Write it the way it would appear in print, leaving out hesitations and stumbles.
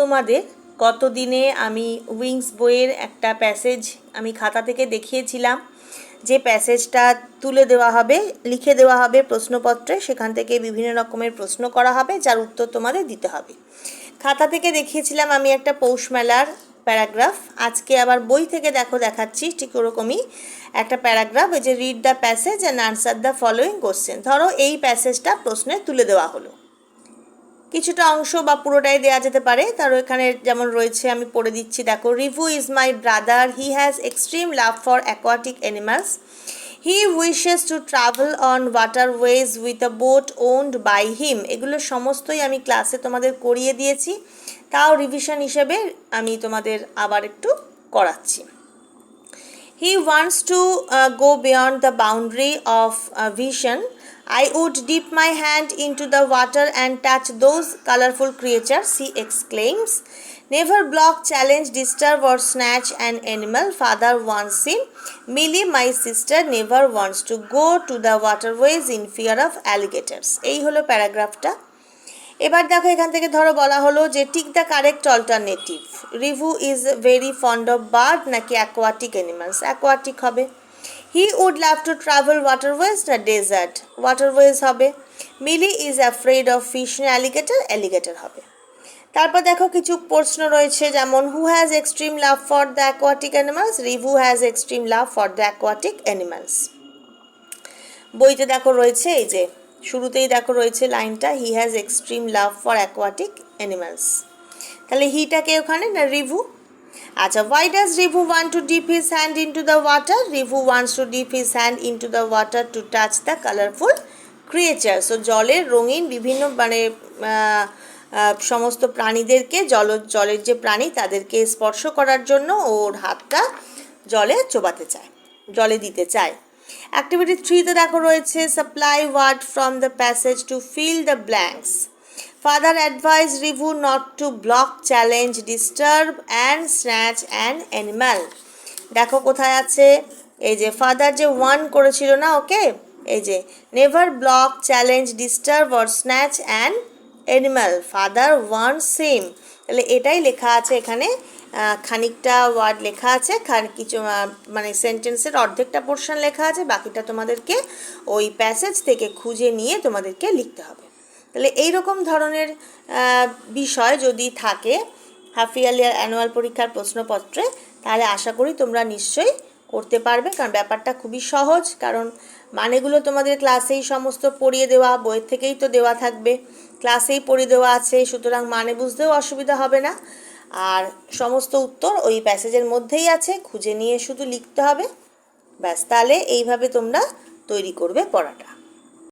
তোমাদের গত দিনে আমি উইংস বইয়ের একটা প্যাসেজ আমি খাতা থেকে দেখিয়েছিলাম, যে প্যাসেজটা তুলে দেওয়া হবে, লিখে দেওয়া হবে প্রশ্নপত্রে, সেখান থেকে বিভিন্ন রকমের প্রশ্ন করা হবে, যার উত্তর তোমাদের দিতে হবে। খাতা থেকে দেখিয়েছিলাম আমি একটা পৌষ মেলার প্যারাগ্রাফ। আজকে আবার বই থেকে দেখাচ্ছি ঠিক ওরকমই একটা প্যারাগ্রাফ, এই যে read the passage and answer the following question. ধরো এই প্যাসেজটা প্রশ্নে তুলে দেওয়া হলো, কিছুটা অংশ বা পুরোটাই দেওয়া যেতে পারে। তার এখানে যেমন রয়েছে আমি পড়ে দিচ্ছি, দেখো। Rivu is my brother, he has extreme love for aquatic animals, he wishes to travel on waterways with a boat owned by him. এগুলো সমস্তই আমি ক্লাসে তোমাদের করিয়ে দিয়েছি, তাও রিভিশন হিসেবে আমি তোমাদের আবার একটু করাচ্ছি। He wants to go beyond the boundary of vision. I would dip my hand into the water and touch those colorful creatures, he exclaims. Never block, challenge, disturb or snatch an animal, father wants him. Millie, my sister, never wants to go to the waterways in fear of alligators. এই হলো প্যারাগ্রাফটা। এবার দেখো, এখান থেকে ধরো বলা হলো যে tick the correct alternative. Rivu is very fond of bird নাকি অ্যাকোয়াটিক অ্যানিমালস? অ্যাকোয়াটিক হবে। He would love to travel waterways না ডেজার্ট? ওয়াটারওয়েজ হবে। Milli is afraid of fish না অ্যালিগেটর? অ্যালিগেটর হবে। তারপর দেখো কিছু প্রশ্ন রয়েছে, যেমন who has extreme love for the aquatic animals? Rivu has extreme love for the aquatic animals. বইতে দেখো রয়েছে, এই যে শুরুতেই দেখো রয়েছে লাইনটা, হি has extreme love for aquatic animals. তাহলে হিটাকে ওখানে না রিভু। আচ্ছা, why does Rivu want to dip his hand into the water? Rivu wants to dip his hand into the water to touch the colourful creature. So জলের রঙিন বিভিন্ন সমস্ত প্রাণীদেরকে, জলের যে প্রাণী তাদেরকে স্পর্শ করার জন্য ওর হাতটা জলে চোবাতে চায়, জলে দিতে চায়। অ্যাক্টিভিটি 3-তে দেখো রয়েছে supply word from the passage to fill the blanks. Father advise Rivu not to block, challenge, disturb and snatch an animal. দেখো কোথায় আছে, এই যে ফাদার যে ওয়ান করেছিল না ওকে, এই যে never block, challenge, disturb or snatch an animal, father one same. তাহলে এটাই লেখা আছে এখানে, খানিকটা ওয়ার্ড লেখা আছে, কিছু মানে সেন্টেন্সের অর্ধেকটা পোর্শন লেখা আছে, বাকিটা তোমাদেরকে ওই প্যাসেজ থেকে খুঁজে নিয়ে তোমাদেরকে লিখতে হবে। তাহলে এইরকম ধরনের বিষয় যদি থাকে হাফ ইয়ারলি আর অ্যানুয়াল পরীক্ষার প্রশ্নপত্রে, তাহলে আশা করি তোমরা নিশ্চয়ই করতে পারবে, কারণ ব্যাপারটা খুবই সহজ। কারণ মানেগুলো তোমাদের ক্লাসেই সমস্ত পড়িয়ে দেওয়া, বইয়ের থেকেই তো দেওয়া থাকবে, ক্লাসেই পড়িয়ে দেওয়া আছে, সুতরাং মানে বুঝতেও অসুবিধা হবে না। আর সমস্ত উত্তর ওই প্যাসেজের মধ্যেই আছে, খুঁজে নিয়ে শুধু লিখতে হবে, ব্যাস। তাহলে এইভাবে তোমরা তৈরি করবে পড়াটা।